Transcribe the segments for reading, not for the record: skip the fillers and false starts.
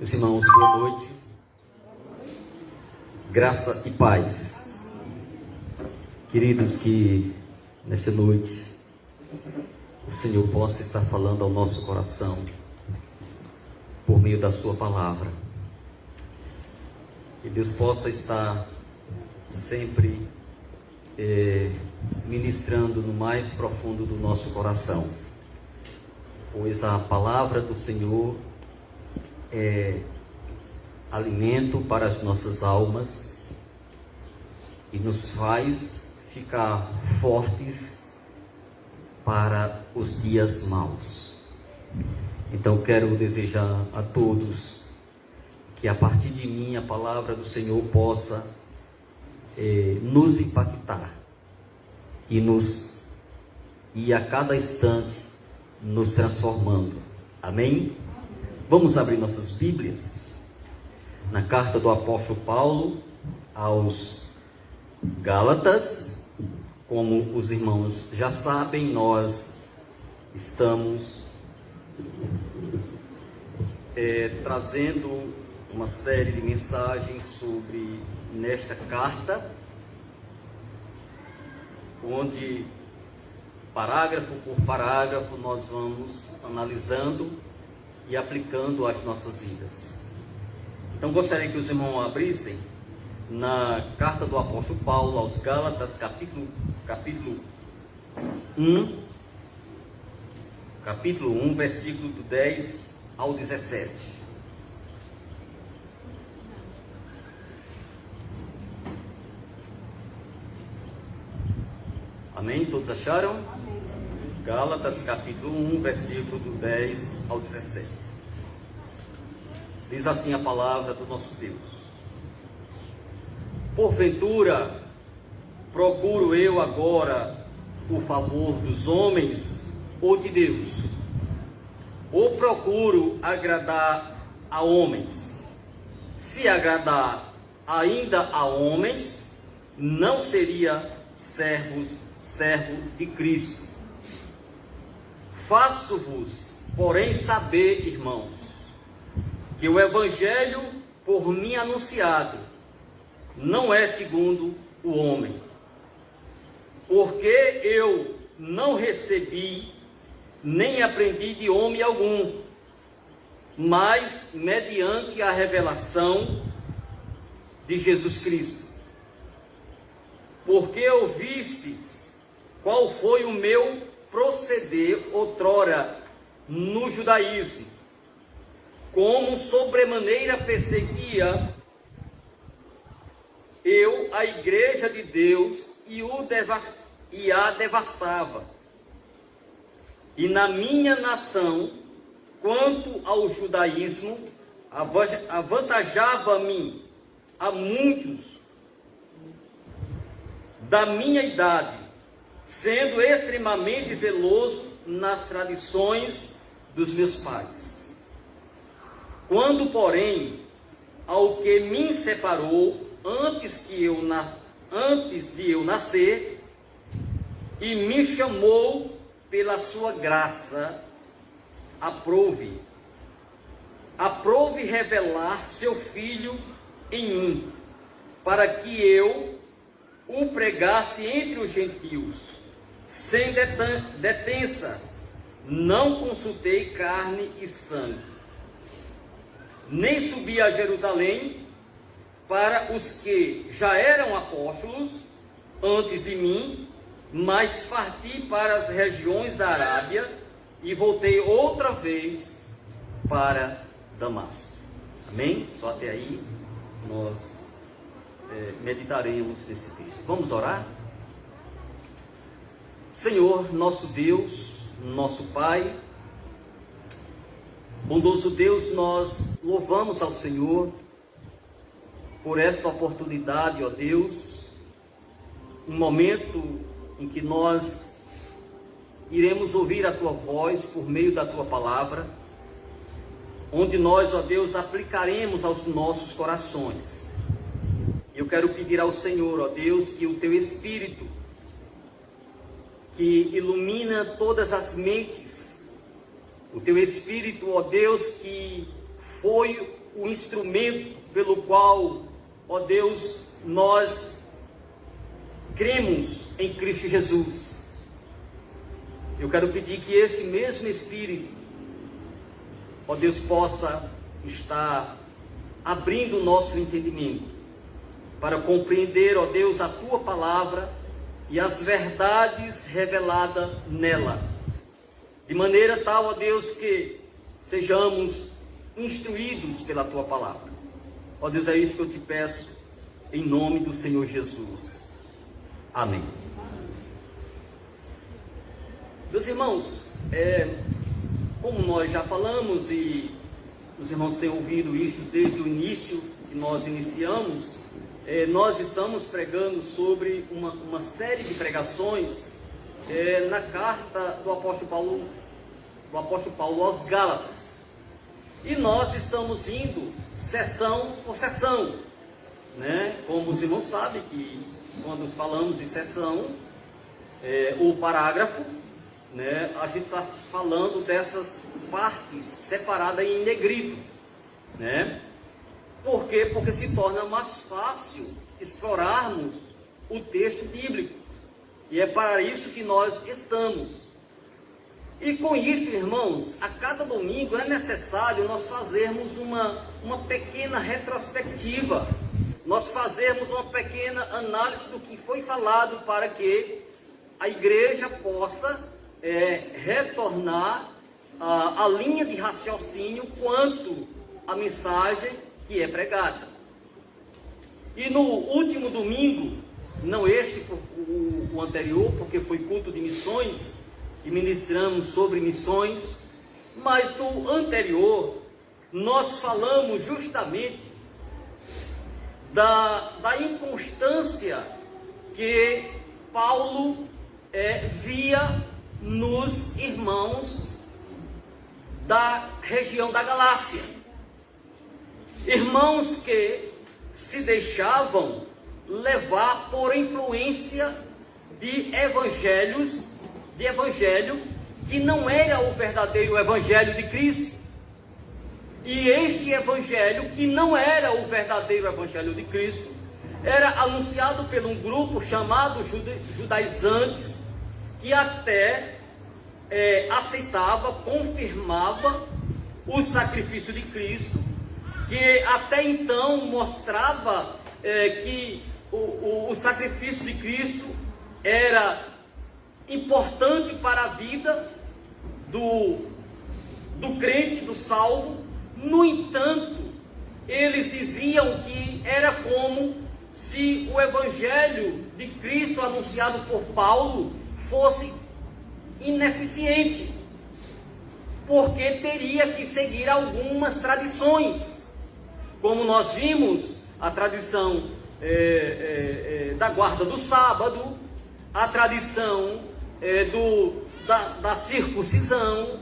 Meus irmãos, boa noite. Graça e paz. Queridos, que nesta noite o Senhor possa estar falando ao nosso coração por meio da sua palavra. Que Deus possa estar sempre ministrando no mais profundo do nosso coração, pois a palavra do Senhor é alimento para as nossas almas e nos faz ficar fortes para os dias maus. Então quero desejar a todos que a partir de mim a palavra do Senhor possa nos impactar e a cada instante nos transformando. Amém? Vamos abrir nossas Bíblias na carta do apóstolo Paulo aos Gálatas. Como os irmãos já sabem, nós estamos trazendo uma série de mensagens sobre nesta carta, onde parágrafo por parágrafo nós vamos analisando e aplicando às nossas vidas. Então gostaria que os irmãos abrissem na carta do apóstolo Paulo aos Gálatas, capítulo 1, versículo do 10 ao 17. Amém? Todos acharam? Amém. Gálatas, capítulo 1, versículo do 10 ao 17. Diz assim a palavra do nosso Deus: Porventura, procuro eu agora o favor dos homens ou de Deus? Ou procuro agradar a homens? Se agradar ainda a homens, não seria servo de Cristo. Faço-vos, porém, saber, irmãos, que o evangelho por mim anunciado não é segundo o homem, porque eu não recebi nem aprendi de homem algum, mas mediante a revelação de Jesus Cristo. Porque ouvistes qual foi o meu proceder outrora no judaísmo, como sobremaneira perseguia eu a igreja de Deus e a devastava. E na minha nação, quanto ao judaísmo, avantajava-me a muitos da minha idade, sendo extremamente zeloso nas tradições dos meus pais. Quando, porém, ao que me separou antes de eu nascer, e me chamou pela sua graça, aprove revelar seu Filho em mim, para que eu o pregasse entre os gentios, sem detença. Não consultei carne e sangue, nem subi a Jerusalém para os que já eram apóstolos antes de mim, mas parti para as regiões da Arábia e voltei outra vez para Damasco. Amém? Só até aí nós meditaremos nesse texto. Vamos orar? Senhor, nosso Deus, nosso Pai, bondoso Deus, nós louvamos ao Senhor por esta oportunidade, ó Deus, um momento em que nós iremos ouvir a Tua voz por meio da Tua palavra, onde nós, ó Deus, aplicaremos aos nossos corações. Eu quero pedir ao Senhor, ó Deus, que o Teu Espírito, que ilumina todas as mentes, o Teu Espírito, ó Deus, que foi o instrumento pelo qual, ó Deus, nós cremos em Cristo Jesus. Eu quero pedir que esse mesmo Espírito, ó Deus, possa estar abrindo o nosso entendimento para compreender, ó Deus, a Tua Palavra e as verdades reveladas nela, de maneira tal, ó Deus, que sejamos instruídos pela Tua Palavra. Ó Deus, é isso que eu te peço, em nome do Senhor Jesus. Amém. Meus irmãos, como nós já falamos e os irmãos têm ouvido isso desde o início que nós iniciamos, nós estamos pregando sobre uma série de pregações na carta do apóstolo Paulo aos Gálatas. E nós estamos indo sessão por sessão, né? Como os irmãos sabem que quando falamos de sessão ou parágrafo, né, a gente está falando dessas partes separadas em negrito, né? Por quê? Porque se torna mais fácil explorarmos o texto bíblico. E é para isso que nós estamos. E com isso, irmãos, a cada domingo é necessário nós fazermos uma pequena retrospectiva. Nós fazermos uma pequena análise do que foi falado para que a igreja possa retornar a linha de raciocínio quanto à mensagem que é pregada. E no último domingo, não este, o anterior, porque foi culto de missões, e ministramos sobre missões, mas no anterior, nós falamos justamente da inconstância que Paulo via nos irmãos da região da Galácia. Irmãos que se deixavam levar por influência de evangelho que não era o verdadeiro evangelho de Cristo. E este evangelho, que não era o verdadeiro evangelho de Cristo, era anunciado por um grupo chamado judaizantes, que até aceitava, confirmava o sacrifício de Cristo, que até então mostrava que o sacrifício de Cristo era importante para a vida do crente, do salvo. No entanto, eles diziam que era como se o evangelho de Cristo anunciado por Paulo fosse ineficiente, porque teria que seguir algumas tradições, como nós vimos, a tradição da guarda do sábado, a tradição da circuncisão,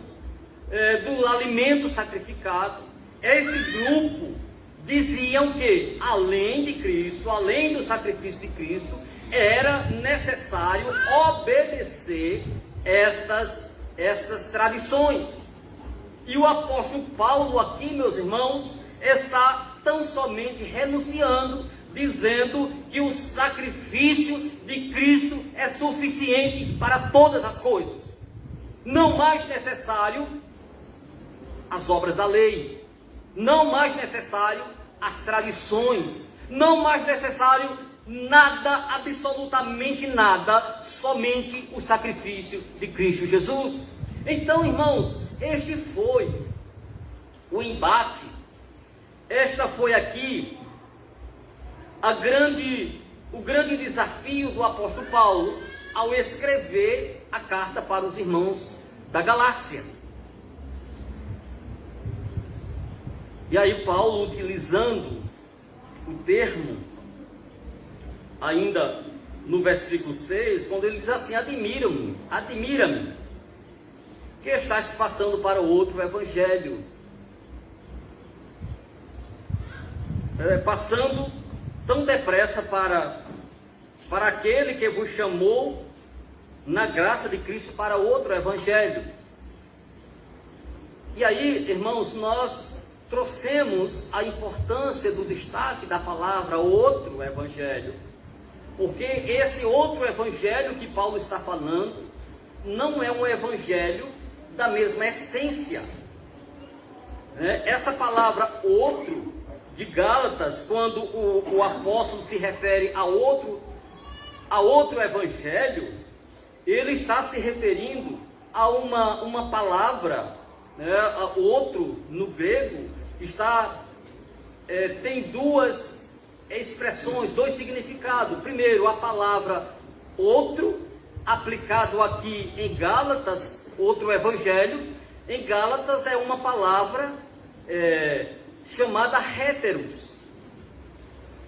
do alimento sacrificado. Esse grupo diziam que, além de Cristo, além do sacrifício de Cristo, era necessário obedecer estas tradições. E o apóstolo Paulo aqui, meus irmãos, está tão somente renunciando, dizendo que o sacrifício de Cristo é suficiente para todas as coisas. Não mais necessário as obras da lei, não mais necessário as tradições, não mais necessário nada, absolutamente nada, somente o sacrifício de Cristo Jesus. Então, irmãos, este foi o embate, esta foi aqui o grande desafio do apóstolo Paulo ao escrever a carta para os irmãos da Galácia. E aí Paulo, utilizando o termo, ainda no versículo 6, quando ele diz assim: admira-me, que estás passando para outro evangelho, passando tão depressa para aquele que vos chamou na graça de Cristo para outro evangelho. E aí, irmãos, nós trouxemos a importância do destaque da palavra outro evangelho, porque esse outro evangelho que Paulo está falando não é um evangelho da mesma essência. Essa palavra outro de Gálatas, quando o apóstolo se refere a outro evangelho, ele está se referindo a uma palavra, outro no grego, tem duas expressões, dois significados. Primeiro, a palavra outro, aplicado aqui em Gálatas, outro evangelho. Em Gálatas é uma palavra chamada héteros,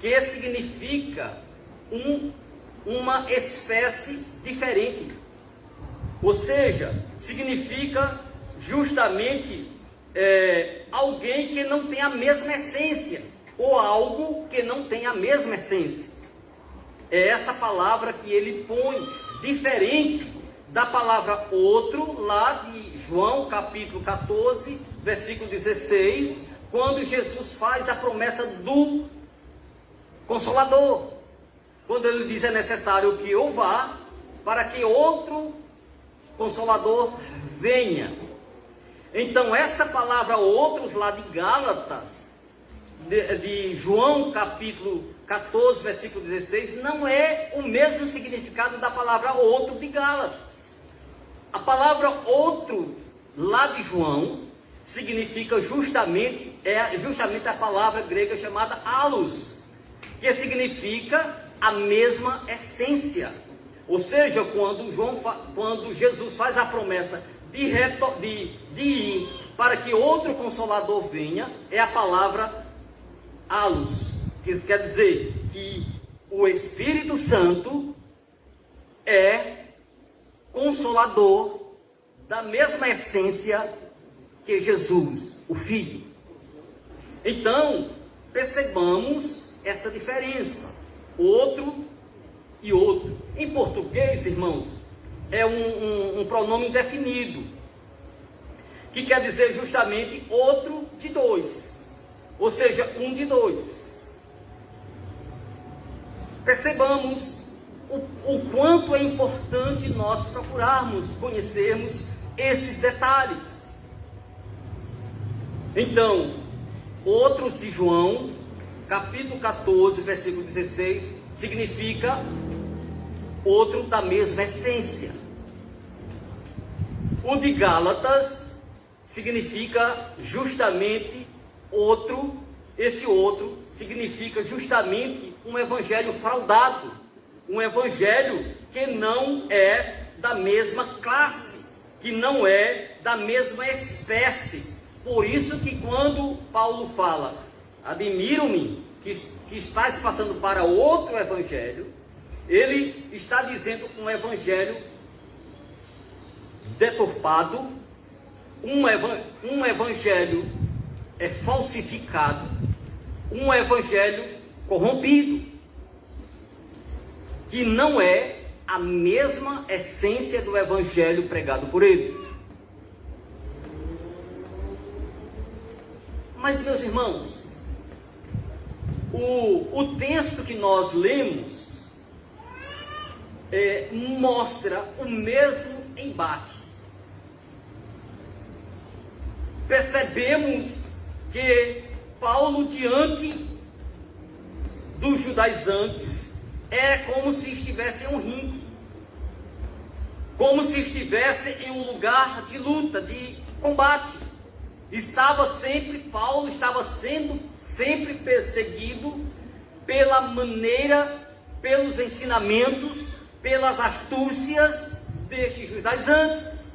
que significa uma espécie diferente. Ou seja, significa justamente alguém que não tem a mesma essência, ou algo que não tem a mesma essência. É essa palavra que ele põe, diferente da palavra outro, lá de João capítulo 14, versículo 16, quando Jesus faz a promessa do Consolador, quando ele diz: é necessário que eu vá, para que outro Consolador venha. Então essa palavra outros, lá de Gálatas, de João capítulo 14, versículo 16, não é o mesmo significado da palavra outro de Gálatas. A palavra outro, lá de João, significa justamente a palavra grega chamada allos, que significa a mesma essência. Ou seja, quando Jesus faz a promessa de ir para que outro Consolador venha, é a palavra allos, que quer dizer que o Espírito Santo é Consolador da mesma essência que Jesus, o Filho. Então, percebamos essa diferença, outro e outro. Em português, irmãos, é um pronome indefinido, que quer dizer justamente outro de dois, ou seja, um de dois. Percebamos o quanto é importante nós procurarmos, conhecermos esses detalhes. Então, outros de João, capítulo 14, versículo 16, significa outro da mesma essência. O de Gálatas significa justamente outro, esse outro significa justamente um evangelho fraudado, um evangelho que não é da mesma classe, que não é da mesma espécie. Por isso que quando Paulo fala: admiro-me que estás passando para outro evangelho, ele está dizendo um evangelho deturpado, um evangelho falsificado, um evangelho corrompido, que não é a mesma essência do evangelho pregado por ele. Mas, meus irmãos, o texto que nós lemos mostra o mesmo embate. Percebemos que Paulo, diante dos judaizantes, é como se estivesse em um ringue, como se estivesse em um lugar de luta, de combate. Paulo estava sendo sempre perseguido pela maneira, pelos ensinamentos, pelas astúcias destes judaizantes.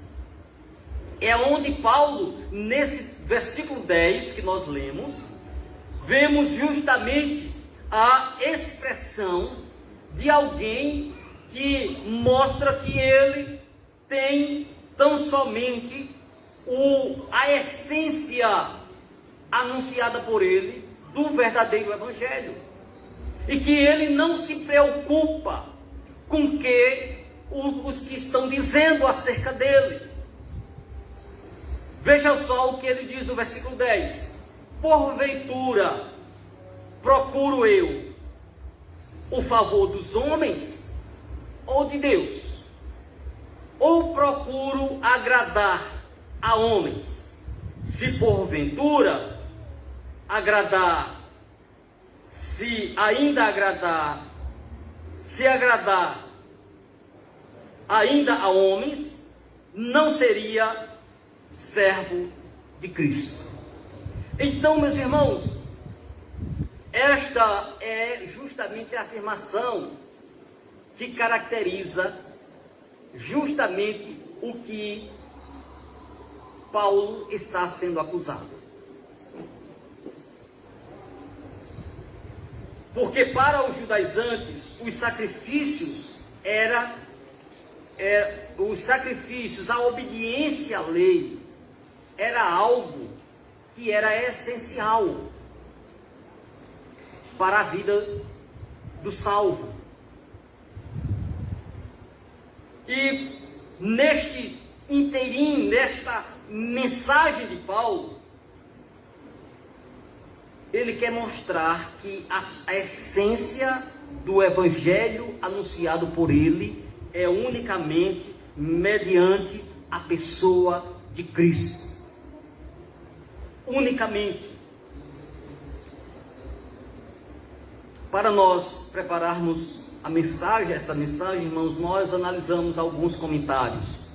É onde Paulo, nesse versículo 10 que nós lemos, vemos justamente a expressão de alguém que mostra que ele tem tão somente a essência anunciada por ele do verdadeiro evangelho, e que ele não se preocupa com que os que estão dizendo acerca dele. Veja só o que ele diz no versículo 10: porventura procuro eu o favor dos homens ou de Deus? Ou procuro agradar a homens? Se porventura agradar, se agradar ainda a homens, não seria servo de Cristo. Então, meus irmãos, esta é justamente a afirmação que caracteriza justamente o que Paulo está sendo acusado. Porque para os judaizantes, os sacrifícios, a obediência à lei, era algo que era essencial para a vida do salvo. E neste inteirinho, nesta mensagem de Paulo, ele quer mostrar que a essência do evangelho anunciado por ele é unicamente mediante a pessoa de Cristo. Unicamente. Para nós prepararmos essa mensagem, irmãos, nós analisamos alguns comentários.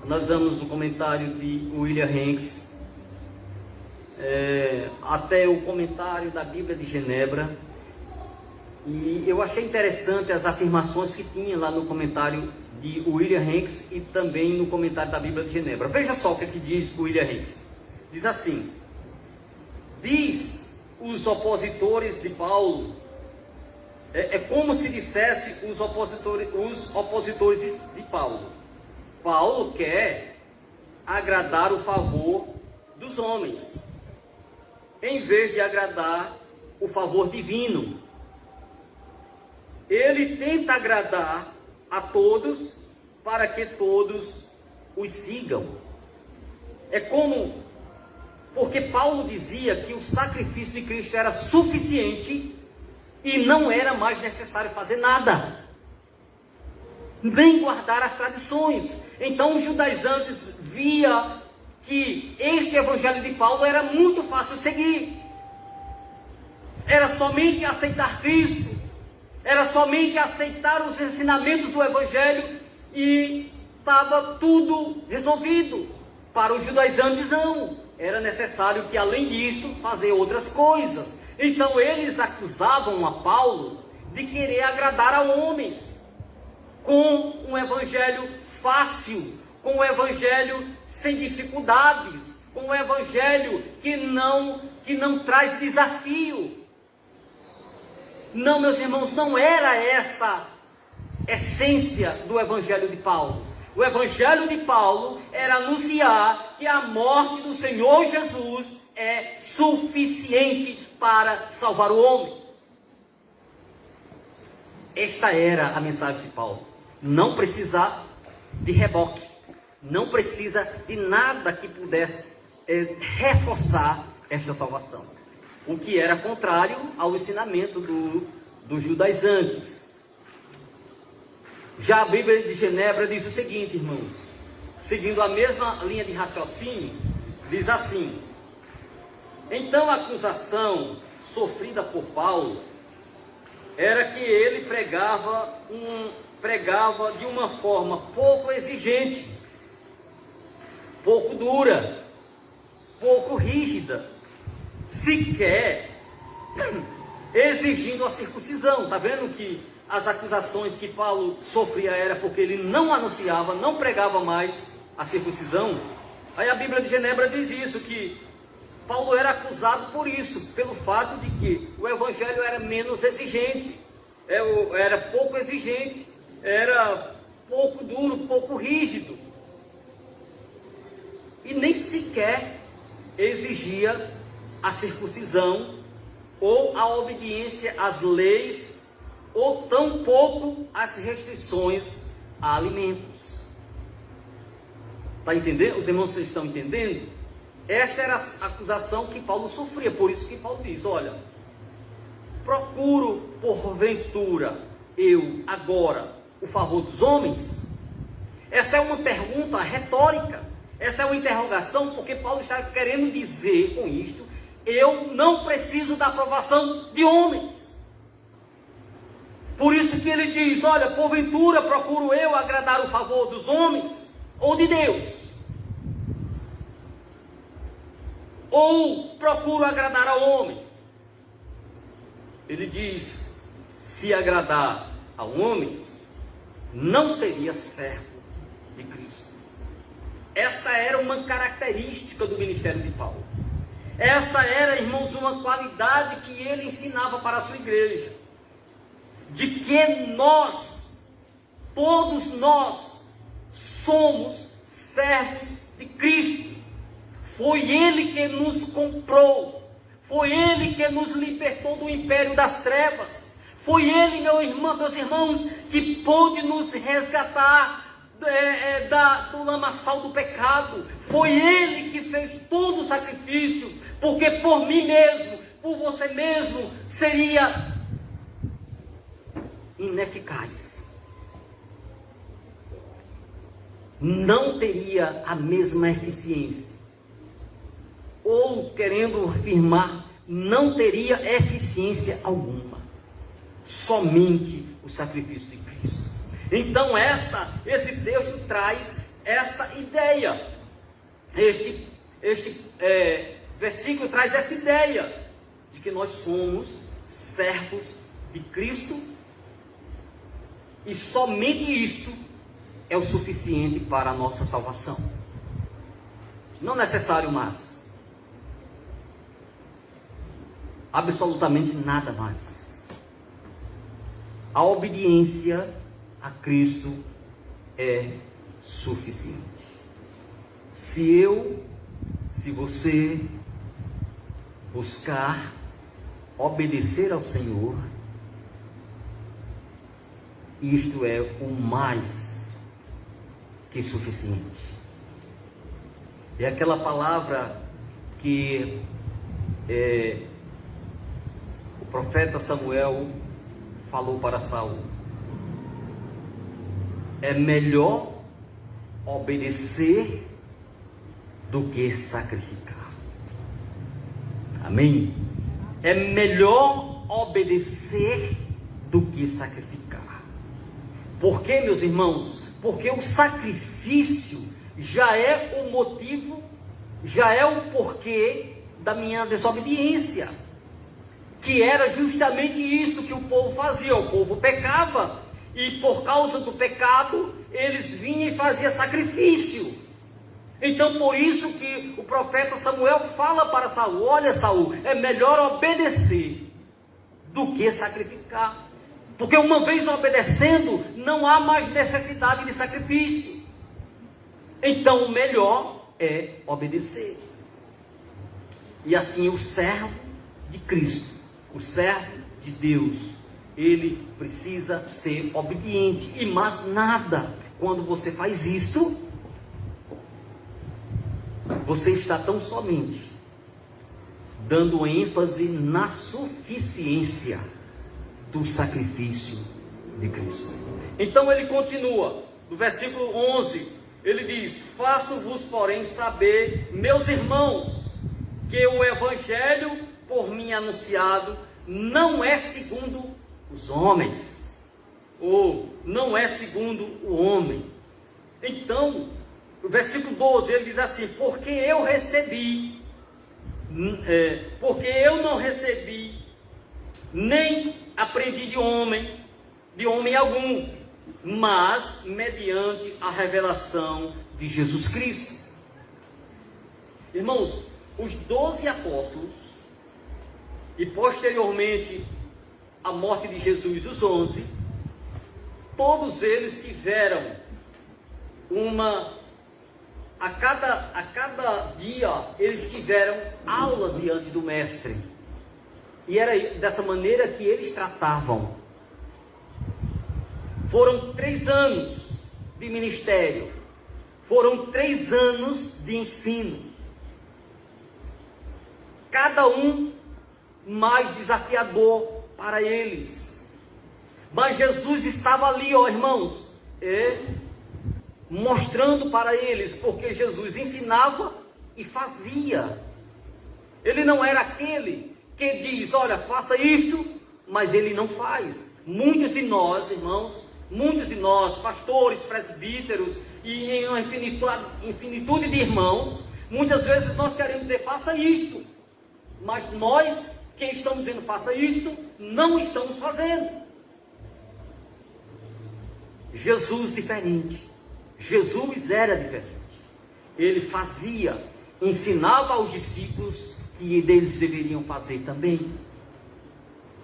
Analisamos o comentário de William Hanks, até o comentário da Bíblia de Genebra, e eu achei interessante as afirmações que tinha lá no comentário de William Hanks e também no comentário da Bíblia de Genebra. Veja só o que diz William Hanks. Diz assim: diz os opositores de Paulo, é como se dissesse os opositores de Paulo. Paulo quer agradar o favor dos homens, em vez de agradar o favor divino. Ele tenta agradar a todos para que todos os sigam. Porque Paulo dizia que o sacrifício de Cristo era suficiente e não era mais necessário fazer nada, nem guardar as tradições. Então os judaizantes via que este evangelho de Paulo era muito fácil de seguir. Era somente aceitar Cristo, era somente aceitar os ensinamentos do evangelho e estava tudo resolvido. Para os judaizantes não, era necessário que além disso fazer outras coisas. Então eles acusavam a Paulo de querer agradar a homens com um evangelho fácil, com um evangelho sem dificuldades, com um evangelho que não traz desafio. Não, meus irmãos, não era essa essência do evangelho de Paulo. O evangelho de Paulo era anunciar que a morte do Senhor Jesus é suficiente para salvar o homem. Esta era a mensagem de Paulo. Não precisar de reboque, não precisa de nada que pudesse reforçar esta salvação, o que era contrário ao ensinamento dos judaizantes. Já a Bíblia de Genebra diz o seguinte, irmãos, seguindo a mesma linha de raciocínio, diz assim: então a acusação sofrida por Paulo era que ele pregava de uma forma pouco exigente, pouco dura, pouco rígida, sequer exigindo a circuncisão. Está vendo que as acusações que Paulo sofria era porque ele não anunciava, não pregava mais a circuncisão? Aí a Bíblia de Genebra diz isso, que Paulo era acusado por isso, pelo fato de que o evangelho era menos exigente, era pouco exigente, era pouco duro, pouco rígido, e nem sequer exigia a circuncisão ou a obediência às leis, ou tampouco as restrições a alimentos. Está entendendo? Os irmãos estão entendendo? Esta era a acusação que Paulo sofria. Por isso que Paulo diz: olha, procuro porventura eu agora o favor dos homens? Essa é uma pergunta retórica. Essa é uma interrogação, porque Paulo está querendo dizer com isto: eu não preciso da aprovação de homens. Por isso que ele diz: olha, porventura procuro eu agradar o favor dos homens ou de Deus? Ou procuro agradar a homens? Ele diz: se agradar a homens, não seria servo de Cristo. Esta era uma característica do ministério de Paulo. Esta era, irmãos, uma qualidade que ele ensinava para a sua igreja, de que nós, todos nós, somos servos de Cristo. Foi Ele que nos comprou, foi Ele que nos libertou do império das trevas, foi Ele, meus irmãos, que pôde nos resgatar do lamaçal do pecado. Foi Ele que fez todo o sacrifício, porque por mim mesmo, por você mesmo, seria ineficaz. Não teria a mesma eficiência. Ou, querendo afirmar, não teria eficiência alguma. Somente o sacrifício de Cristo. Então esse texto traz essa ideia. Este versículo traz essa ideia de que nós somos servos de Cristo, e somente isto é o suficiente para a nossa salvação. Não necessário mais. Absolutamente nada mais. A obediência a Cristo é suficiente. Se você buscar obedecer ao Senhor, isto é o mais que suficiente. É aquela palavra que o profeta Samuel falou para Saul: é melhor obedecer do que sacrificar. Amém? É melhor obedecer do que sacrificar. Por quê, meus irmãos? Porque o sacrifício já é o motivo, já é o porquê da minha desobediência, que era justamente isso que o povo fazia. O povo pecava, e por causa do pecado, eles vinham e faziam sacrifício. Então, por isso que o profeta Samuel fala para Saul: olha, Saul, é melhor obedecer do que sacrificar. Porque uma vez obedecendo, não há mais necessidade de sacrifício. Então, o melhor é obedecer. E assim, o servo de Cristo, o servo de Deus, ele precisa ser obediente. E mais nada. Quando você faz isto, você está tão somente dando ênfase na suficiência do sacrifício de Cristo. Então ele continua, no versículo 11, ele diz: faço-vos, porém, saber, meus irmãos, que o evangelho por mim anunciado não é segundo os homens, ou não é segundo o homem. Então, no versículo 12, ele diz assim: porque eu não recebi, nem aprendi de homem algum, mas mediante a revelação de Jesus Cristo. Irmãos, os 12 apóstolos, e posteriormente a morte de Jesus, os 11, todos eles tiveram a cada dia eles tiveram aulas diante do mestre, e era dessa maneira que eles tratavam. Foram 3 anos de ministério, foram 3 anos de ensino, cada um mais desafiador para eles. Mas Jesus estava ali, ó irmãos, mostrando para eles, porque Jesus ensinava e fazia. Ele não era aquele que diz, olha, faça isto, mas ele não faz. Muitos de nós, irmãos, muitos de nós, pastores, presbíteros e em uma infinitude de irmãos, muitas vezes nós queremos dizer, faça isto, mas nós que estamos dizendo, faça isto, não estamos fazendo. Jesus diferente. Jesus era diferente. Ele fazia, ensinava aos discípulos que eles deveriam fazer também.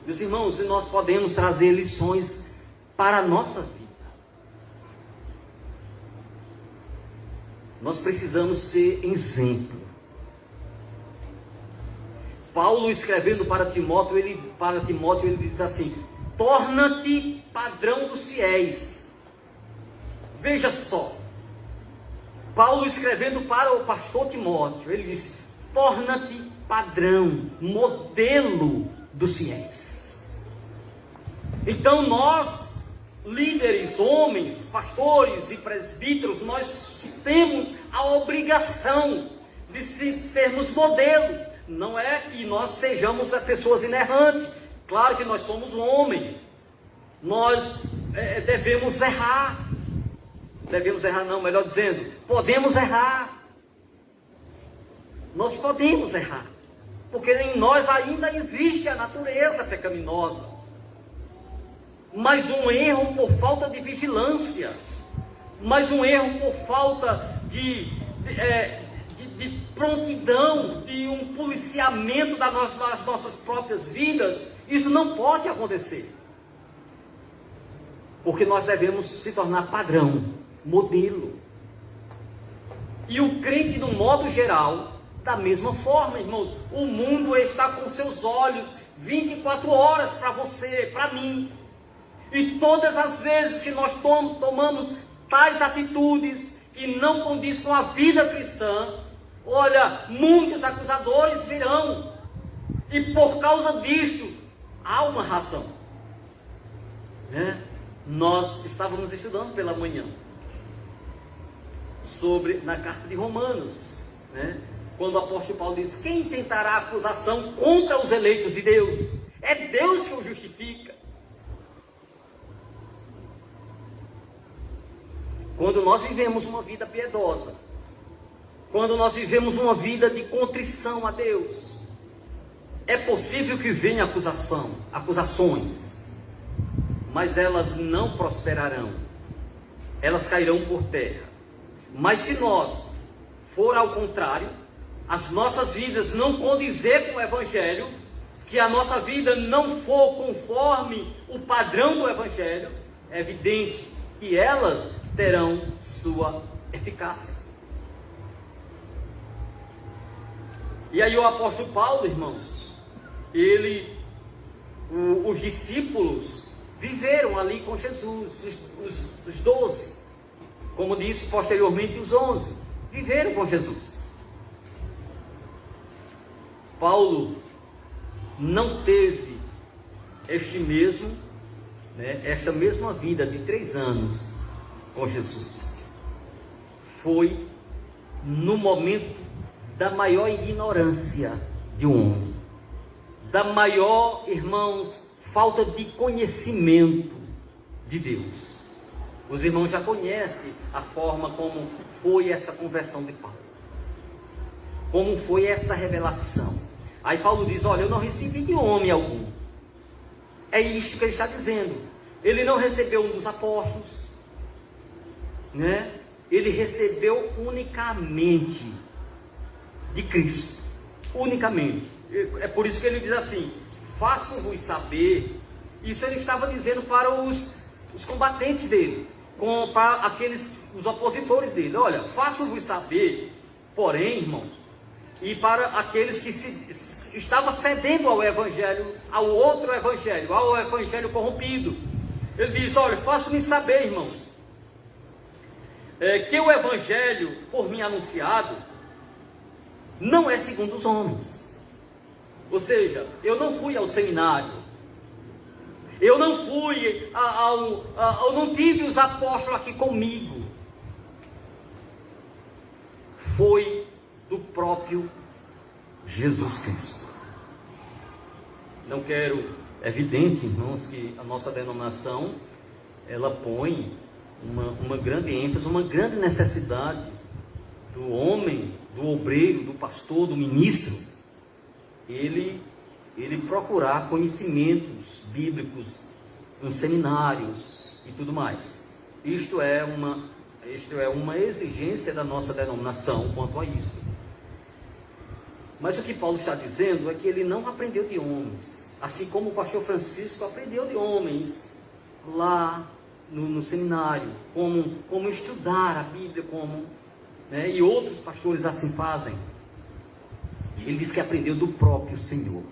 Meus irmãos, nós podemos trazer lições para a nossa vida. Nós precisamos ser exemplo. Paulo, escrevendo para Timóteo, ele diz assim: torna-te padrão dos fiéis. Veja só, Paulo escrevendo para o pastor Timóteo, ele diz: torna-te padrão, modelo dos fiéis. Então nós, líderes, homens, pastores e presbíteros, nós temos a obrigação de sermos modelos. Não é que nós sejamos pessoas inerrantes. Claro que nós somos homens. Nós devemos errar. Devemos errar não, melhor dizendo, podemos errar. Nós podemos errar. Porque em nós ainda existe a natureza pecaminosa. Mas um erro por falta de vigilância. Mas um erro por falta de prontidão, de um policiamento das nossas próprias vidas, isso não pode acontecer. Porque nós devemos se tornar padrão, modelo. E o crente, no modo geral, da mesma forma, irmãos, o mundo está com seus olhos 24 horas para você, para mim. E todas as vezes que nós tomamos tais atitudes que não condiz com a vida cristã, olha, muitos acusadores virão. E por causa disso, há uma razão. Nós estávamos estudando pela manhã na carta de Romanos, quando o apóstolo Paulo diz: quem tentará acusação contra os eleitos de Deus? É Deus que o justifica. Quando nós vivemos uma vida piedosa, quando nós vivemos uma vida de contrição a Deus, é possível que venha acusações, mas elas não prosperarão, elas cairão por terra. Mas se nós for ao contrário, as nossas vidas não condizer com o Evangelho, que a nossa vida não for conforme o padrão do Evangelho, é evidente que elas terão sua eficácia. E aí o apóstolo Paulo, irmãos, os discípulos viveram ali com Jesus, os 12, como disse posteriormente os 11, viveram com Jesus. Paulo não teve esta mesma vida de 3 anos com Jesus. Foi no momento da maior ignorância de um homem, da maior, irmãos, falta de conhecimento de Deus. Os irmãos já conhecem a forma como foi essa conversão de Paulo, como foi essa revelação. Aí Paulo diz: olha, eu não recebi de homem algum. É isto que ele está dizendo. Ele não recebeu um dos apóstolos, Ele recebeu unicamente de Cristo, unicamente. É por isso que ele diz assim: façam-vos saber. Isso ele estava dizendo para os combatentes dele, para os opositores dele. Olha, façam-vos saber, porém, irmãos, e para aqueles que estavam cedendo ao evangelho, ao outro evangelho, ao evangelho corrompido. Ele diz: olha, façam-me saber, irmãos, que o evangelho por mim anunciado não é segundo os homens. Ou seja, eu não fui ao seminário, eu não fui eu não tive os apóstolos aqui comigo. Foi do próprio Jesus Cristo. Não quero, é evidente, irmãos, que a nossa denominação, ela põe uma grande ênfase, uma grande necessidade do homem, do obreiro, do pastor, do ministro, ele procurar conhecimentos bíblicos em seminários e tudo mais. Isto é uma exigência da nossa denominação quanto a isto. Mas o que Paulo está dizendo é que ele não aprendeu de homens, assim como o pastor Francisco aprendeu de homens lá no seminário, como estudar a Bíblia, e outros pastores assim fazem. Ele diz que aprendeu do próprio Senhor,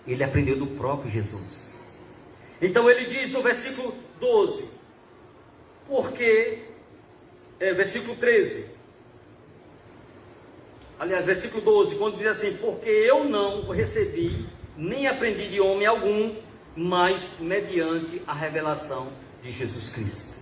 ele aprendeu do próprio Jesus. Então ele diz no versículo 12, versículo 13, aliás, versículo 12, quando diz assim: porque eu não recebi, nem aprendi de homem algum, mas mediante a revelação de Jesus Cristo.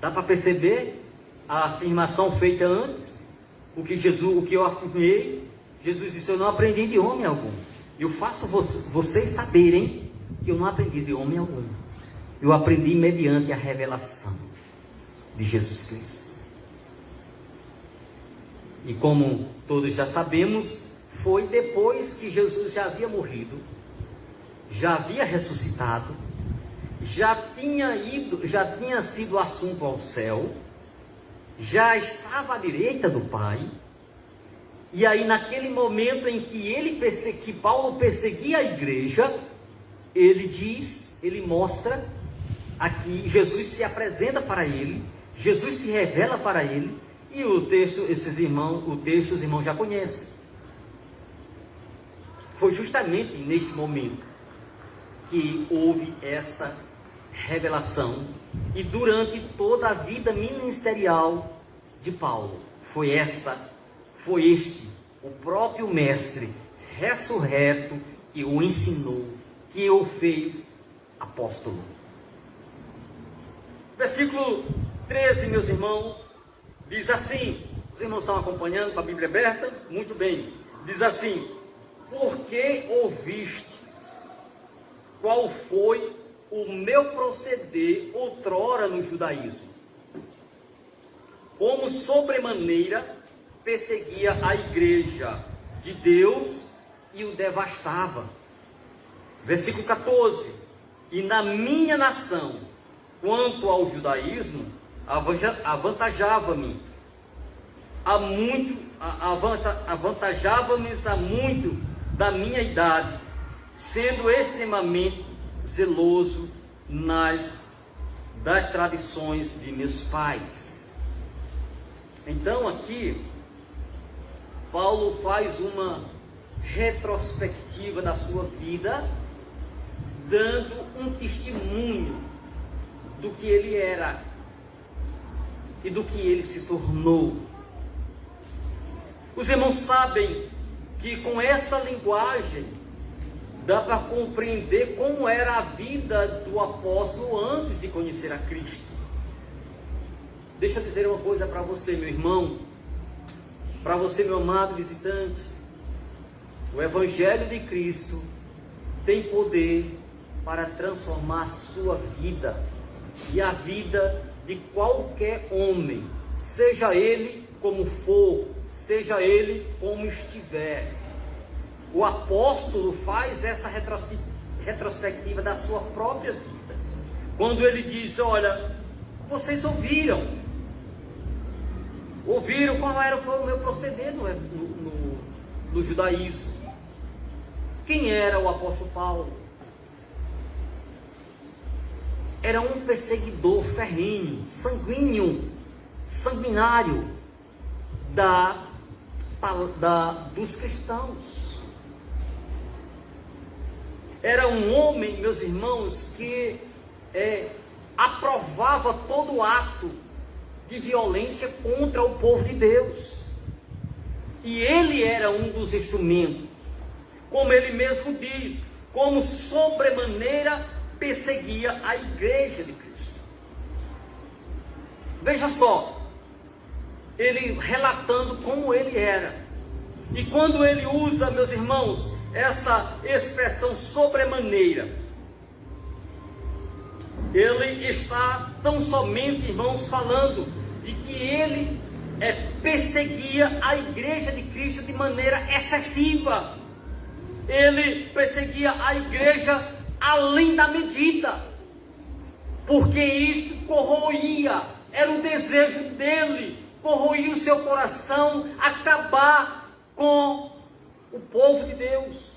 Dá para perceber a afirmação feita antes? O que eu afirmei, Jesus disse: eu não aprendi de homem algum. Eu faço vocês saberem que eu não aprendi de homem algum. Eu aprendi mediante a revelação de Jesus Cristo. E como todos já sabemos, foi depois que Jesus já havia morrido, já havia ressuscitado, já tinha sido assunto ao céu, já estava à direita do Pai. E aí, naquele momento em que Paulo perseguia a igreja, ele mostra aqui, Jesus se apresenta para ele, Jesus se revela para ele, e o texto os irmãos já conhecem. Foi justamente neste momento que houve esta revelação, e durante toda a vida ministerial de Paulo, foi este o próprio mestre ressurreto que o ensinou, que o fez apóstolo. Versículo 13, meus irmãos, diz assim, os irmãos estão acompanhando com a Bíblia aberta? Muito bem. Diz assim: porque ouviste qual foi o meu proceder outrora no judaísmo, como sobremaneira perseguia a igreja de Deus e o devastava. Versículo 14: e na minha nação, quanto ao judaísmo, avantajava-me a muito da minha idade, sendo extremamente zeloso das tradições de meus pais. Então aqui Paulo faz uma retrospectiva da sua vida, dando um testemunho do que ele era e do que ele se tornou. Os irmãos sabem que com essa linguagem dá para compreender como era a vida do apóstolo antes de conhecer a Cristo. Deixa eu dizer uma coisa para você, meu irmão, para você, meu amado visitante: o Evangelho de Cristo tem poder para transformar sua vida e a vida de qualquer homem, seja ele como for, seja ele como estiver. O apóstolo faz essa retrospectiva da sua própria vida, quando ele diz: olha, vocês ouviram qual foi o meu proceder no judaísmo. Quem era o apóstolo Paulo? Era um perseguidor ferrenho, sanguinário dos cristãos. Era um homem, meus irmãos, que aprovava todo ato de violência contra o povo de Deus. E ele era um dos instrumentos como ele mesmo diz, como sobremaneira perseguia a igreja de Cristo. Veja só, ele relatando como ele era. E quando ele usa, meus irmãos, esta expressão sobremaneira, ele está tão somente, irmãos, falando de que ele perseguia a igreja de Cristo de maneira excessiva. Ele perseguia a igreja além da medida, porque isto corroía, era o desejo dele, corroía o seu coração, acabar com o povo de Deus.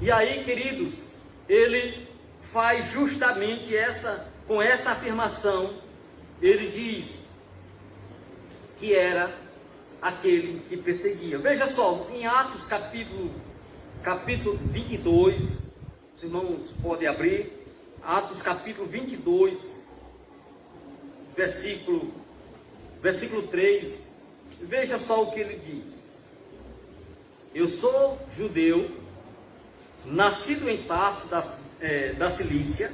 E aí, queridos, ele faz justamente com essa afirmação, ele diz que era aquele que perseguia. Veja só, em Atos capítulo 22, os irmãos podem abrir, Atos capítulo 22, versículo 3, veja só o que ele diz. Eu sou judeu, nascido em Tarso da Cilícia,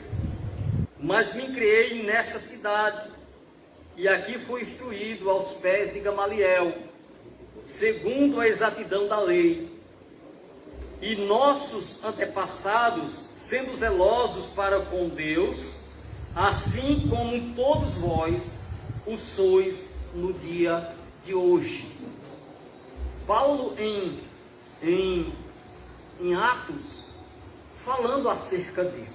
mas me criei nesta cidade, e aqui fui instruído aos pés de Gamaliel, segundo a exatidão da lei. E nossos antepassados, sendo zelosos para com Deus, assim como todos vós o sois no dia de hoje. Paulo em Atos, falando acerca dele,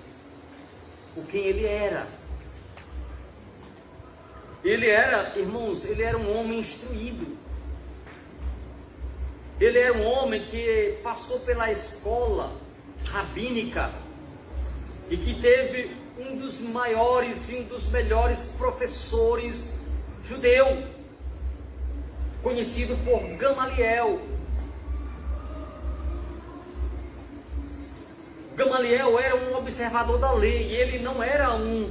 o quem ele era. Ele era, irmãos, ele era um homem instruído. Ele era um homem que passou pela escola rabínica e que teve um dos maiores e um dos melhores professores judeu, conhecido por Gamaliel. Gamaliel era um observador da lei, e ele não era um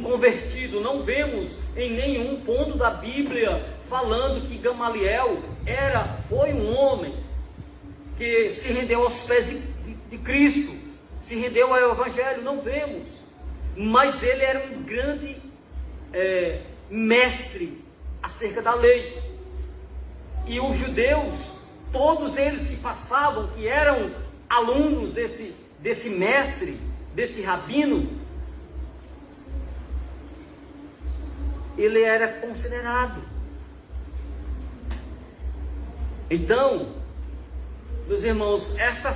convertido. Não vemos em nenhum ponto da Bíblia falando que Gamaliel foi um homem que se rendeu aos pés de Cristo, se rendeu ao Evangelho. Não vemos, mas ele era um grande mestre acerca da lei. E os judeus, todos eles que passavam, que eram alunos desse mestre, desse rabino, ele era considerado. Então, meus irmãos, esta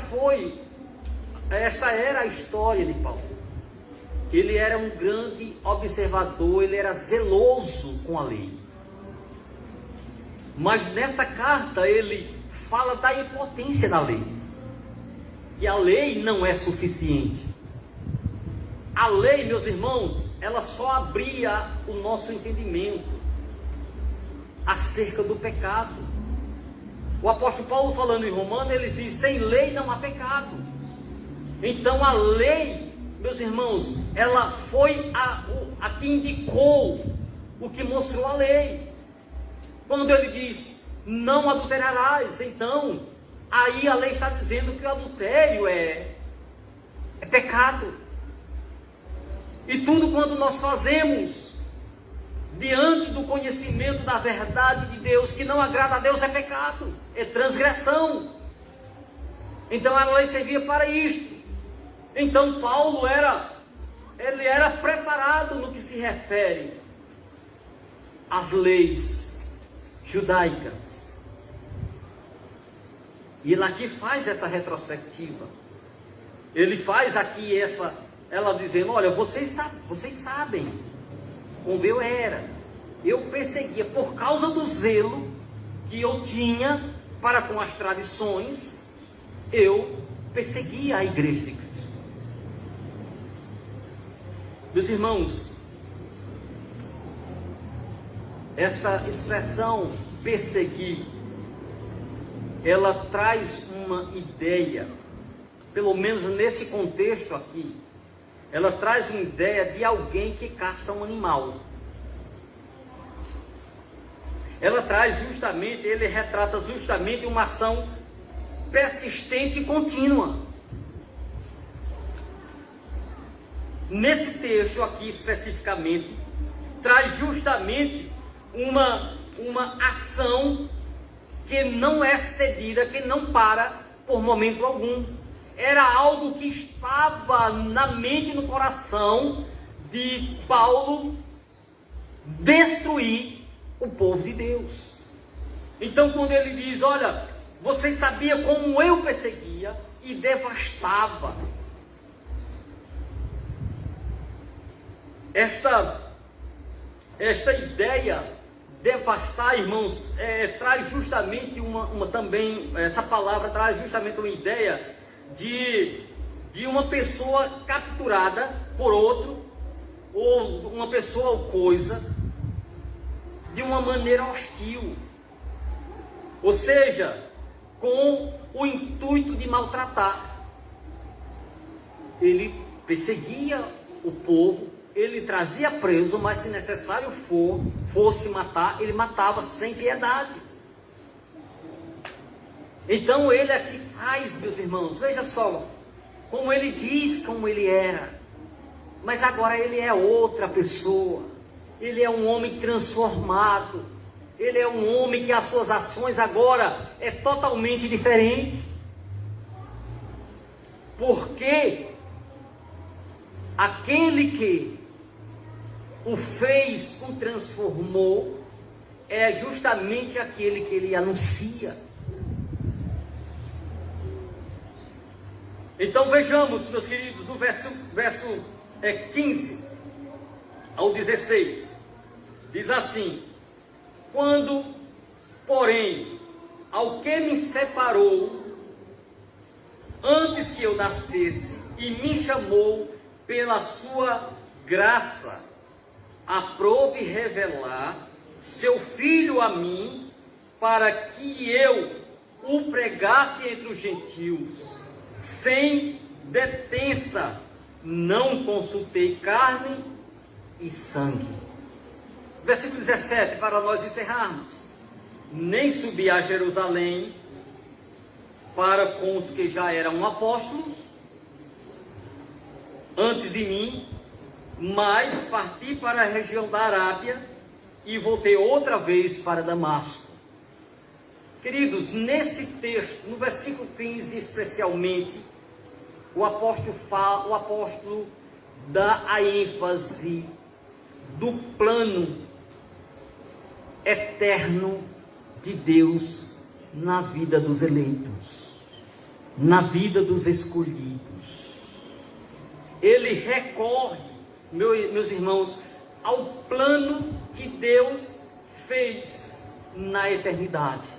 era a história de Paulo. Ele era um grande observador, ele era zeloso com a lei. Mas nesta carta ele fala da impotência da lei. E a lei não é suficiente. A lei, meus irmãos, ela só abria o nosso entendimento acerca do pecado. O apóstolo Paulo, falando em Romanos, ele diz: sem lei não há pecado. Então a lei, meus irmãos, ela foi a que indicou, o que mostrou a lei. Quando ele diz: não adulterarás, então aí a lei está dizendo que o adultério é pecado. E tudo quanto nós fazemos diante do conhecimento da verdade de Deus, que não agrada a Deus, é pecado, é transgressão. Então a lei servia para isto. Então Paulo era preparado no que se refere às leis judaicas. E ele aqui faz essa retrospectiva. Ele faz aqui ela dizendo: olha, vocês sabem como eu era. Eu perseguia por causa do zelo que eu tinha para com as tradições. Eu perseguia a igreja de Cristo. Meus irmãos, essa expressão perseguir, ela traz uma ideia, pelo menos nesse contexto aqui, ela traz uma ideia de alguém que caça um animal. ela traz justamente, ele retrata justamente uma ação persistente e contínua. Nesse texto aqui especificamente, traz justamente uma ação que não é cedida, que não para por momento algum. Era algo que estava na mente e no coração de Paulo, destruir o povo de Deus. Então quando ele diz, olha, vocês sabiam como eu perseguia e devastava. Esta ideia, devastar, irmãos, traz justamente também, essa palavra traz justamente uma ideia de uma pessoa capturada por outro, ou uma pessoa ou coisa, de uma maneira hostil. Ou seja, com o intuito de maltratar. Ele perseguia o povo, ele trazia preso, mas se necessário fosse matar, ele matava sem piedade. Então ele aqui faz, meus irmãos, veja só, como ele diz como ele era, mas agora ele é outra pessoa, ele é um homem transformado, ele é um homem que as suas ações agora é totalmente diferente, porque aquele que o fez, o transformou, é justamente aquele que ele anuncia. Então vejamos, meus queridos, o verso 15 ao 16, diz assim: quando, porém, ao que me separou, antes que eu nascesse, e me chamou pela sua graça, aprove revelar seu Filho a mim, para que eu o pregasse entre os gentios, sem detença, não consultei carne e sangue. Versículo 17, para nós encerrarmos: nem subi a Jerusalém para com os que já eram apóstolos antes de mim, mas parti para a região da Arábia e voltei outra vez para Damasco. Queridos, nesse texto, no versículo 15 especialmente, o apóstolo dá a ênfase do plano eterno de Deus na vida dos eleitos, na vida dos escolhidos. Ele recorre, meus irmãos, ao plano que Deus fez na eternidade.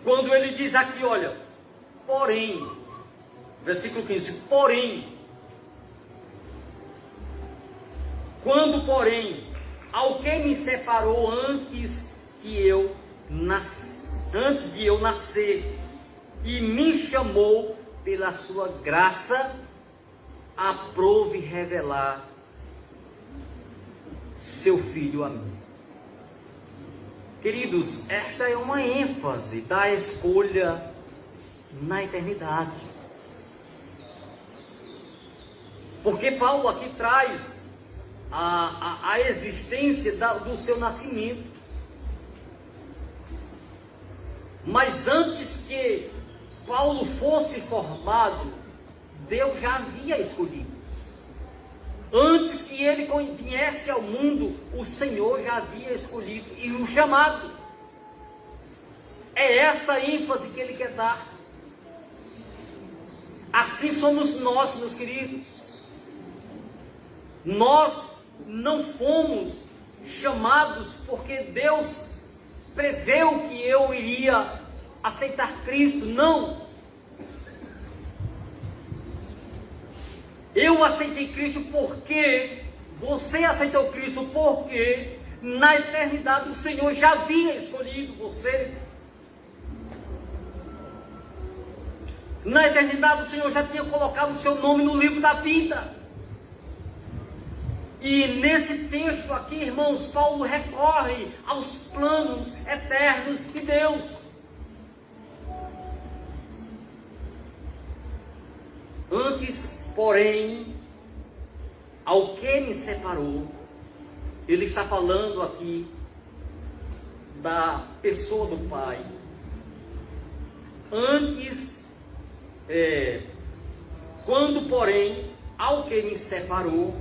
Quando ele diz aqui, olha, porém, versículo 15, porém, quando, porém, ao que me separou antes de eu nascer, e me chamou pela sua graça, aprove revelar seu Filho a mim. Queridos, esta é uma ênfase da escolha na eternidade. Porque Paulo aqui traz a existência do seu nascimento. Mas antes que Paulo fosse formado, Deus já havia escolhido. Antes que ele viesse ao mundo, o Senhor já havia escolhido e o chamado. É essa ênfase que ele quer dar. Assim somos nós, meus queridos. Nós não fomos chamados porque Deus preveu que eu iria aceitar Cristo. Não. Eu aceitei Cristo porque você aceitou Cristo, porque na eternidade o Senhor já havia escolhido você. Na eternidade o Senhor já tinha colocado o seu nome no livro da vida. E nesse texto aqui, irmãos, Paulo recorre aos planos eternos de Deus. Antes, porém, ao que me separou, ele está falando aqui da pessoa do Pai. Antes, quando, porém, ao que me separou,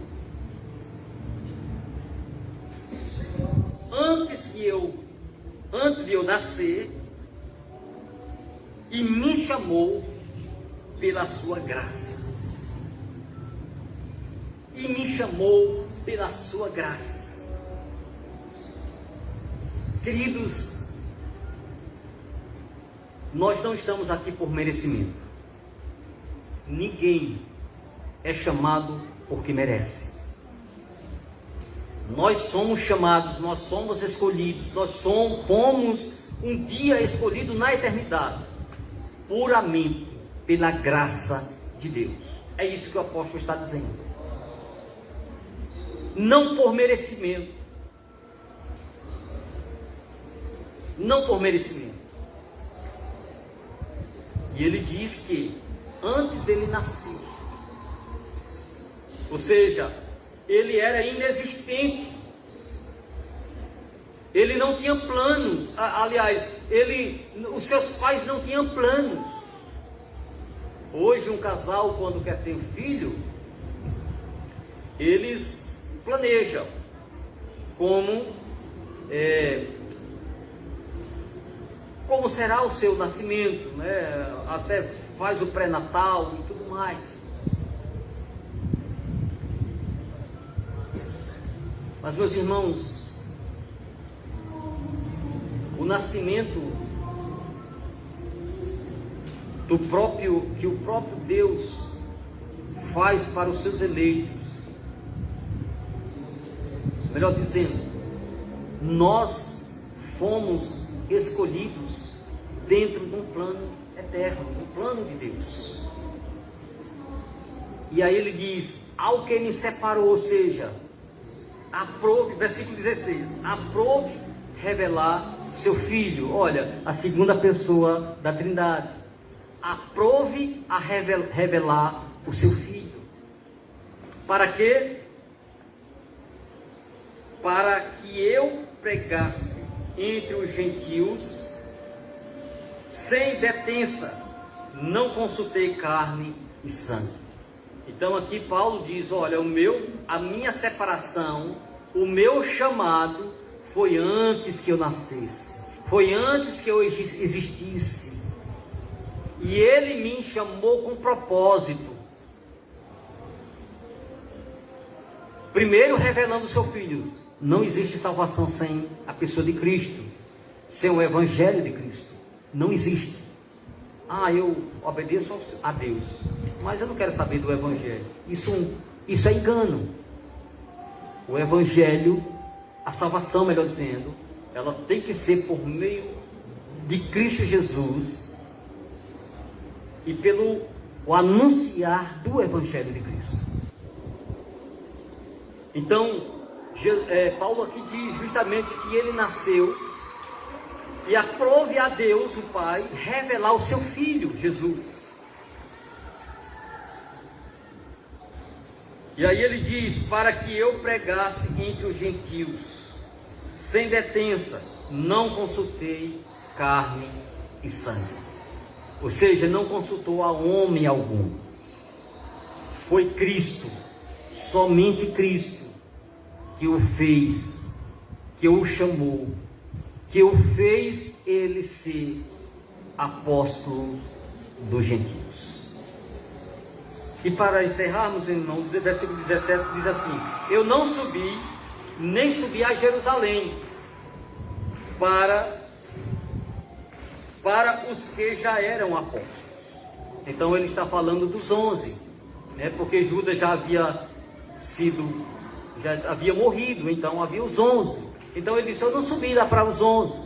antes de eu nascer, e me chamou pela sua graça. E me chamou pela sua graça. Queridos, nós não estamos aqui por merecimento. Ninguém é chamado porque merece. Nós somos chamados, nós somos escolhidos, fomos um dia escolhidos na eternidade, puramente pela graça de Deus. É isso que o apóstolo está dizendo. Não por merecimento. Não por merecimento. E ele diz que antes dele nascer, ou seja, ele era inexistente. Ele não tinha planos. Aliás, os seus pais não tinham planos. Hoje um casal, quando quer ter um filho, eles planejam como será o seu nascimento, né? Até faz o pré-natal e tudo mais. Mas, meus irmãos, o nascimento que o próprio Deus faz para os seus eleitos, melhor dizendo, nós fomos escolhidos dentro de um plano eterno, um plano de Deus. E aí ele diz, ao que me separou, ou seja, aprove, versículo 16, aprove revelar seu Filho. Olha, a segunda pessoa da Trindade. Aprove a revelar o seu Filho. Para quê? Para que eu pregasse entre os gentios sem detença, não consultei carne e sangue. Então aqui Paulo diz, olha, a minha separação, o meu chamado foi antes que eu nascesse, foi antes que eu existisse. E ele me chamou com propósito. Primeiro revelando o seu Filho. Não existe salvação sem a pessoa de Cristo, sem o Evangelho de Cristo. Não existe. Eu obedeço a Deus, mas eu não quero saber do Evangelho. Isso é engano. O Evangelho, a salvação, melhor dizendo, ela tem que ser por meio de Cristo Jesus e pelo anunciar do Evangelho de Cristo. Então, Paulo aqui diz justamente que ele nasceu e aprove a Deus, o Pai, revelar o seu Filho, Jesus. E aí ele diz, para que eu pregasse entre os gentios, sem detença, não consultei carne e sangue. Ou seja, não consultou a homem algum. Foi Cristo, somente Cristo, que o fez, que o chamou, que o fez ele ser apóstolo dos gentios. E para encerrarmos, irmão, o versículo 17 diz assim, eu não subi, nem subi a Jerusalém, para os que já eram apóstolos. Então ele está falando dos 11, né? Porque Judas já havia morrido, então havia os 11. Então ele disse, eu não subi lá para os 11,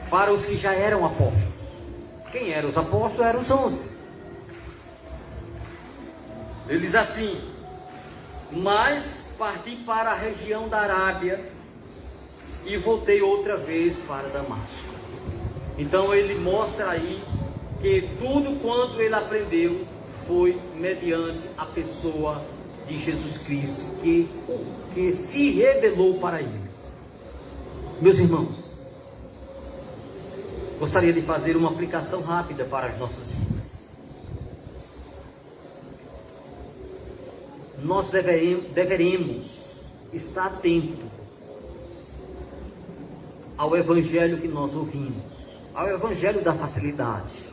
para os que já eram apóstolos. Quem eram os apóstolos? Eram os 11. Ele diz assim: mas parti para a região da Arábia e voltei outra vez para Damasco. Então ele mostra aí que tudo quanto ele aprendeu foi mediante a pessoa de Jesus Cristo, que se revelou para ele. Meus irmãos, gostaria de fazer uma aplicação rápida para as nossas vidas. Nós deveremos estar atentos ao evangelho que nós ouvimos, ao evangelho da facilidade,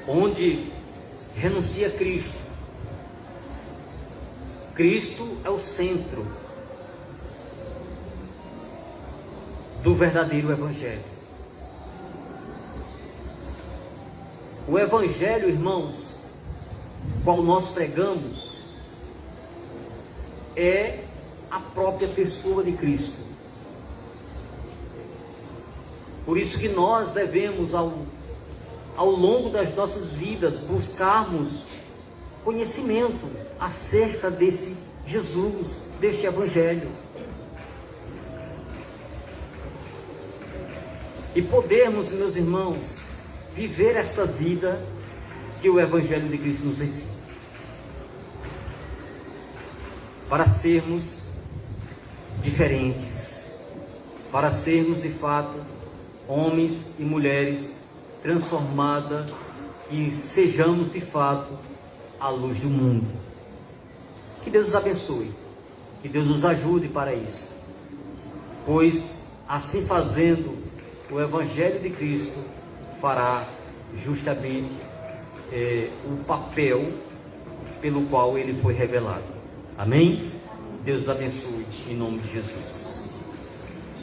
onde renuncia Cristo. Cristo é o centro do verdadeiro evangelho. O evangelho, irmãos, qual nós pregamos, é a própria pessoa de Cristo. Por isso que nós devemos, ao longo das nossas vidas, buscarmos conhecimento acerca desse Jesus, deste evangelho, e podermos, meus irmãos, viver esta vida que o evangelho de Cristo nos ensina, para sermos diferentes, para sermos de fato homens e mulheres transformados, e sejamos de fato a luz do mundo. Que Deus nos abençoe, que Deus nos ajude para isso, pois assim fazendo, o evangelho de Cristo fará justamente o papel pelo qual ele foi revelado. Amém? Deus abençoe em nome de Jesus.